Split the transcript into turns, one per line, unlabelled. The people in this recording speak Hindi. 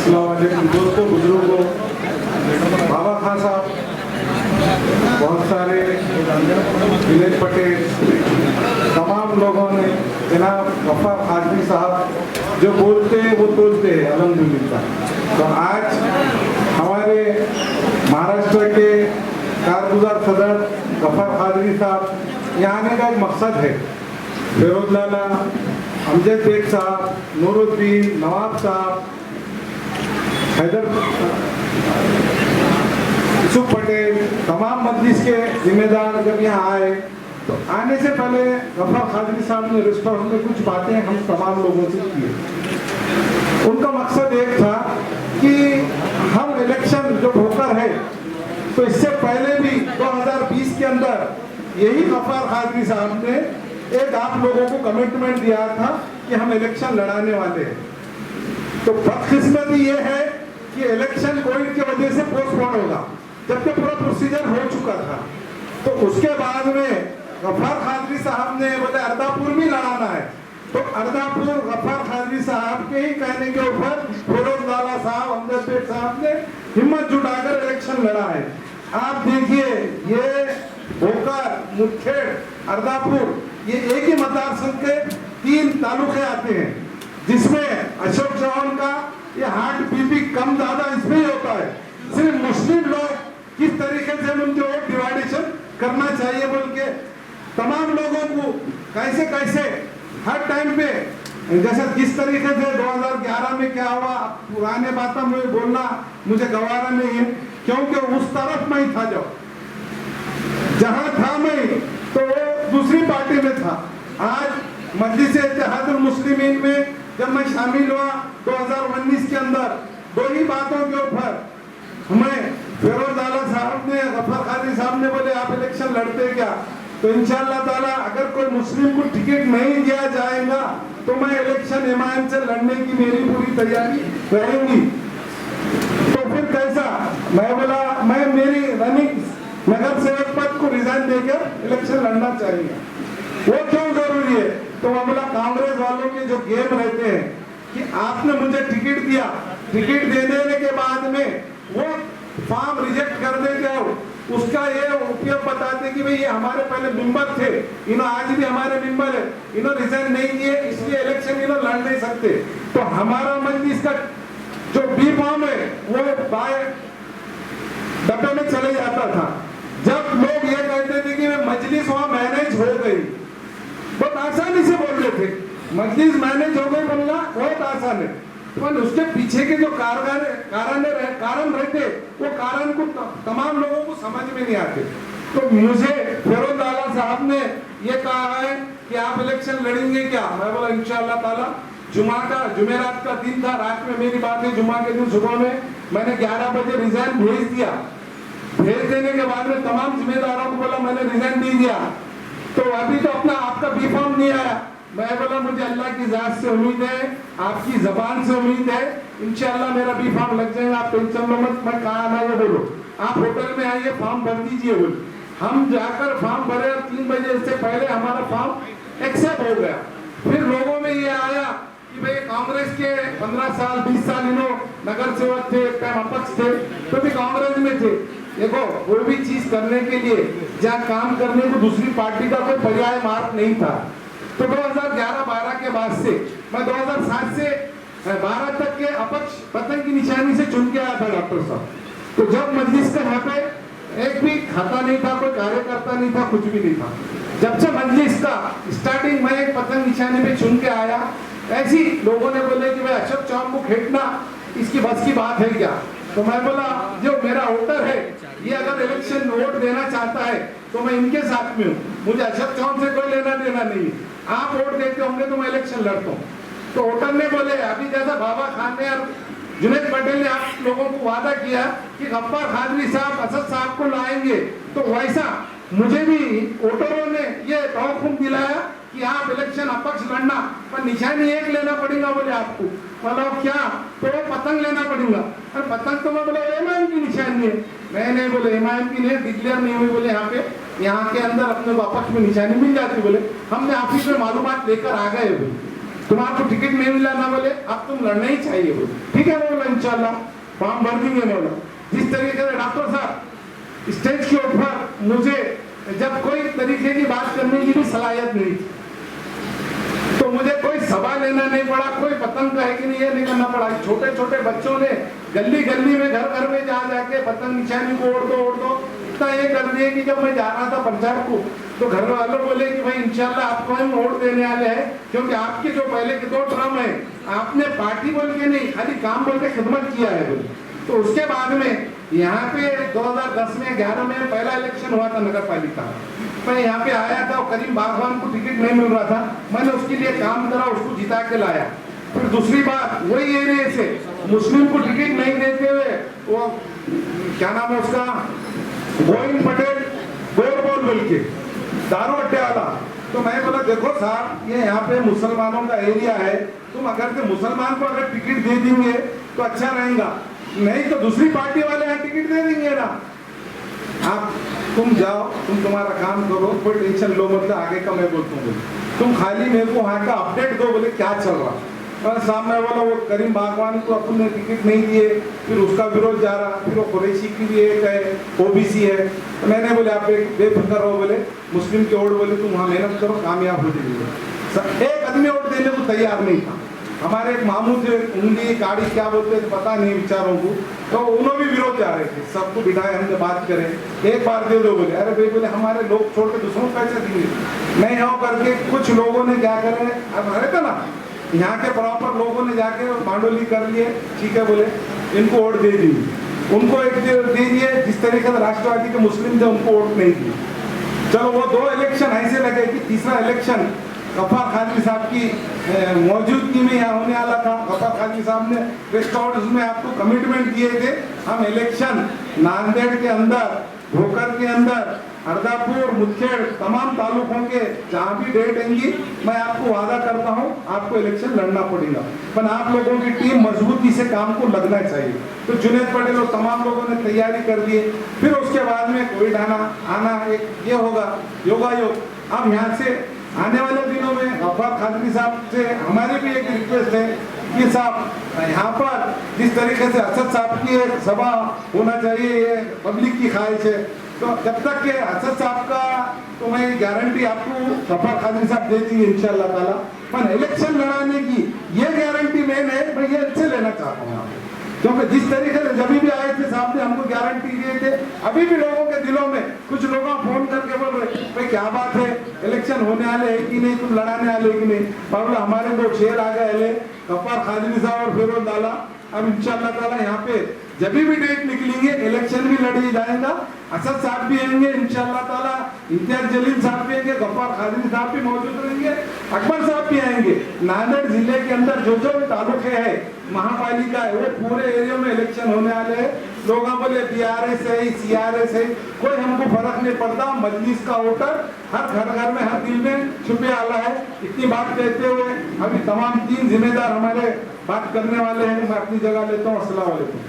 दोस्तों, बुजुर्गों, बाबा खान साहब, बहुत सारे विनय पटेल, तमाम लोगों ने, जनाब गफ्फार कादरी साहब जो बोलते हैं वो तोलते हैं अल्हम्दुलिल्लाह। तो आज हमारे महाराष्ट्र के कारगुजार सदर गफ्फार कादरी साहब यहाँ आने का एक मकसद है। फिरोज लाला, अमजद बेग साहब, नूरुद्दीन, नवाब साहब, हैदर यूसुफ पटेल, तमाम मजलिस के जिम्मेदार जब यहाँ आए तो आने से पहले गफ्फार कादरी साहब ने रेस्टोरेंट में कुछ बातें हम तमाम लोगों से की। उनका मकसद एक था कि हम इलेक्शन जो होकर है तो इससे पहले भी 2020 के अंदर यही गफ्फार कादरी साहब ने एक आप लोगों को कमिटमेंट दिया था कि हम इलेक्शन लड़ाने वाले हैं। तो बदकिस्मती ये है कि इलेक्शन कोविड की वजह से पोस्टपोन होगा, जबकि पूरा प्रोसीजर हो चुका था। तो उसके बाद में गफ्फार कादरी साहब ने बोले अर्दापुर भी लड़ाना है, तो अर्दापुर गफ्फार कादरी साहब के ही कहने के ऊपर फिरोज लाला साहब, अमजद बेग साहब ने हिम्मत जुटाकर इलेक्शन लड़ा है। आप देखिए, ये भोकर, मुठखेड़, अर्दापुर, ये एक ही मतदार संघ के 3 तालुके आते हैं, जिसमें अशोक चौहान का ये हार्ट बीपी कम ज्यादा इसमें ही होता है। सिर्फ मुस्लिम लोग किस तरीके से उनके वोट डिवाइडेशन करना चाहिए बोल के तमाम लोगों को कैसे कैसे हर टाइम पे, जैसे जिस तरीके से 2011 में क्या हुआ, पुराने बातें मुझे बोलना मुझे गवारा नहीं है, क्योंकि उस तरफ में ही था, जहां था मैं तो वो दूसरी पार्टी में था। आज मजलिस-ए-इत्तेहादुल मुस्लिमीन में जब मैं शामिल हुआ 2019 के अंदर, 2 ही बातों के ऊपर हमें फिरोज लाला साहब ने, गफ्फार कादरी साहब ने बोले आप इलेक्शन लड़ते क्या? तो इंशाअल्लाह ताला अगर कोई मुस्लिम को टिकट नहीं दिया जाएगा तो मैं इलेक्शन एमआईएम से लड़ने की मेरी पूरी तैयारी रहेगी। तो फिर कैसा? मैं बोला मैं मेरी रनिंग नगर सेवक पद को रिजाइन देकर इलेक्शन लड़ना चाहिए। वो क्यों जरूरी है? तो मैं बोला कांग्रेस वालों के जो गेम रहते हैं कि आपने मुझे टिकट दिया, टिकट दे देने के बाद में वो फॉर्म रिजेक्ट कर देते हो, उसका ये उपयोग बताते कि भाई ये हमारे पहले मेंबर थे, इन्हों आज भी हमारे मेंबर है, इन्हों रिजाइन नहीं दिए इसलिए इलेक्शन इन्हों लड़ नहीं सकते। तो हमारा मजलिस का जो बी फॉर्म है वो बाय डब्बे में चले जाता था। जब लोग ये कहते थे कि मजलिस वहां मैनेज हो गई, बहुत आसानी से बोल रहे थे मजलिस मैनेज हो गई बोलना बहुत आसान है, पर उसके पीछे के जो कारण रहते वो कारण को तमाम लोगों को समझ में नहीं आते। तो मुझे फिरोज लाला साहब ने ये कहा है कि आप इलेक्शन लड़ेंगे क्या? मैं बोला इंशाअल्लाह ताला। जुमेरात का दिन था, रात में मेरी बात है, जुमा के दिन सुबह में मैंने 11 बजे रिजाइन भेज दिया। भेज देने के बाद में तमाम जिम्मेदारों को बोला मैंने रिजाइन दे दिया, तो अभी तो अपना आपका बी फॉर्म नहीं आया। मैं बोला मुझे अल्लाह की जात से उम्मीद है, आपकी जबान से उम्मीद है, इंशाअल्लाह मेरा बी फॉर्म लग जाएगा, आप टेंशन लो मत। मैं कहा ना ये बोलो आप होटल में आइए फॉर्म भर दीजिए बोलो। हम जाकर फॉर्म भरे और 3 बजे से पहले हमारा फॉर्म एक्सेप्ट हो गया। फिर लोगों में ये आया कि भाई कांग्रेस के 15 साल 20 साल इन्हों नगर सेवक थे, अपक्ष थे, तो भी कांग्रेस में थे। देखो कोई भी चीज करने के लिए जहाँ काम करने को दूसरी पार्टी का कोई पर्याय मार्ग नहीं था। तो 2011-12 के बाद से मैं 2007 से 12 तक के अपक्ष पतंग की निशानी से चुन के आया था डॉक्टर साहब। तो जब मजलिस का यहाँ पे एक भी खाता नहीं था, कोई कार्यकर्ता नहीं था, कुछ भी नहीं था। जब से मजलिस का स्टार्टिंग में एक पतंग निशानी पे चुन के आया, ऐसी लोगों ने बोले कि भाई अशोक चौहान को खेटना इसकी बस की बात है क्या? तो मैं बोला जो मेरा वोटर है ये अगर इलेक्शन वोट देना चाहता है तो मैं इनके साथ में हूँ, मुझे अशोक चौहान से कोई लेना देना नहीं। आप वोट देते होंगे तो मैं इलेक्शन लड़ता हूँ। तो वोटर ने बोले अभी जैसा बाबा खान ने और जुनैद पटेल ने आप लोगों को वादा किया कि गफ्फार कादरी साहब असद साहब को लाएंगे, तो वैसा मुझे भी वोटरों ने ये तौफुम दिलाया कि आप इलेक्शन अपक्ष लड़ना, पर निशानी एक लेना पड़ेगा बोले आपको। बोला क्या? तो पतंग लेना पड़ेगा। अरे पतंग तो मैं बोला एमआईएम की निशानी है। मैं नहीं बोले एमआईएम की नहीं, डिक्लेयर नहीं हुई बोले यहाँ के अंदर अपने को अपक्ष में निशानी मिल जाती बोले। हमने ऑफिस में मालूमात लेकर आ गए बोले। तुम्हारा टिकट नहीं मिला ना बोले अब तुम लड़ना ही चाहिए बोले, ठीक है बोला इंशाल्लाह फॉर्म भर देंगे बोला। जिस तरीके से डॉक्टर साहब स्टेज के ऊपर मुझे जब कोई तरीके की बात करने की भी सलाहियत नहीं थी, तो मुझे कोई सवाल लेना नहीं पड़ा, कोई पतंग है कि नहीं ये नहीं करना पड़ा। छोटे छोटे बच्चों ने गली गली में घर घर में जा जाके पतंग निशानी को ओढ़ दो इतना ये कर दिए कि जब मैं जा रहा था पंचायत को तो घर वालों बोले कि भाई इंशाल्लाह आपको हम वोट देने वाले हैं, क्योंकि आपके जो पहले के 2 टर्म है आपने पार्टी बोल के नहीं खाली काम बोल के खिदमत किया है बोले। तो उसके बाद में यहाँ पे 2010 में 11 में पहला इलेक्शन हुआ था नगर पालिका, मैं यहाँ पे आया था, करीम बागवान को टिकट नहीं मिल रहा था, मैंने उसके लिए काम करा, उसको जिता के लाया। फिर दूसरी बात वही एरिया से मुस्लिम को टिकट नहीं देते हुए वो क्या नाम है उसका गोविंद पटेल गोरबोल बोल के दारू अड्डे वाला, तो मैं बोला देखो साहब ये यहाँ पे मुसलमानों का एरिया है, तुम अगर से मुसलमान को अगर टिकट दे देंगे तो अच्छा रहेगा, नहीं तो दूसरी पार्टी वाले यहाँ टिकट दे देंगे ना। आप तुम जाओ तुम तुम्हारा काम करो, कोई टेंशन लो, मतलब आगे का मैं बोलता हूँ, तुम खाली मेरे को वहाँ का अपडेट दो बोले क्या चल रहा। और सामने वाला वो करीम बागवान को अपन ने टिकट नहीं दिए, फिर उसका विरोध जा रहा, फिर वो कुरैशी की भी एक है ओबीसी है, तो मैंने बोले आप बेफिक्र रहो बोले, मुस्लिम की वोट बोले तुम वहाँ मेहनत करो कामयाब हो जाएगी। एक आदमी वोट देने को तैयार नहीं था, हमारे एक मामू थे उंगली गाड़ी क्या बोलते थे पता नहीं बेचारों को, तो उन्होंने भी विरोध जा रहे थे, सबको बिठाए हमने बात करें, एक बार दे दो बोले, अरे भाई बोले हमारे लोग छोड़ के दूसरों को कैसे देंगे, नहीं हो करके कुछ लोगों ने क्या करे, अब हरे था ना यहाँ के प्रॉपर लोगों ने जाके मांडोली कर लिए, ठीक है बोले इनको वोट दे दी, उनको एक दे दिए, जिस तरीके से राष्ट्रवादी के मुस्लिम थे उनको वोट नहीं दिए। चलो वो 2 इलेक्शन ऐसे लगे कि तीसरा इलेक्शन गफ्फार खाजवी साहब की मौजूदगी में यहाँ होने वाला था। गफ्फार खाजवी साहब ने प्रेस कॉन्फ्रेंस में आपको कमिटमेंट दिए थे, हम इलेक्शन नांदेड़ के अंदर, भोकर के अंदर, अर्दापुर, मुदखेड़ तमाम तालुकों के जहाँ भी डेट आएंगी मैं आपको वादा करता हूँ आपको इलेक्शन लड़ना पड़ेगा, पर आप लोगों की टीम मजबूती से काम को लगना चाहिए। तो जुनेद पटेल और तमाम लोगों ने तैयारी कर दी है, फिर उसके बाद में कोविड आना एक ये होगा योगायोग। अब यहाँ से आने वाले दिनों में गफ्फार खाजवी साहब से हमारी भी एक रिक्वेस्ट है कि साहब यहाँ पर जिस तरीके से असद साहब की एक सभा होना चाहिए, ये पब्लिक की ख्वाहिश है, तो जब तक के असद साहब का तो मैं गारंटी आपको गफ्फार खाजवी साहब दे दी इंशाल्लाह ताला, पर इलेक्शन लड़ाने की ये गारंटी मैंने मैं ये अच्छे लेना चाहता हूँ, क्योंकि जिस तरीके से जब भी आए थे साहब ने हमको गारंटी दिए थे, अभी भी लोगों के दिलों में कुछ लोग फोन करके बोल रहे भाई क्या बात है इलेक्शन होने वाले है कि नहीं, तुम लड़ाने वाले कि नहीं, बोला हमारे 2 शेर आ गए गफ्फार खाजवी साहब और फिरोज डाला। अब इंशाल्लाह ताला यहाँ पे जब भी डेट निकलेंगे इलेक्शन भी लड़ी जाएगा, असद साहब भी आएंगे इंशाल्लाह ताला, इम्तियाज जलील साहब भी आएंगे, गफ्फार खाजवी साहब भी मौजूद रहेंगे, अकबर साहब भी आएंगे। नांदेड़ जिले के अंदर जो जो तालुके है महापालिका है वो पूरे एरिया में इलेक्शन होने वाले हैं। लोग बोले BRS है CRS है, कोई हमको फर्क नहीं पड़ता, मजलिस का वोटर हर घर में हर दिल में छुपे आला है। इतनी बात कहते हुए अभी तमाम 3 जिम्मेदार हमारे बात करने वाले हैं, मैं अपनी जगह लेता हूँ। अस्सलाम वालेकुम।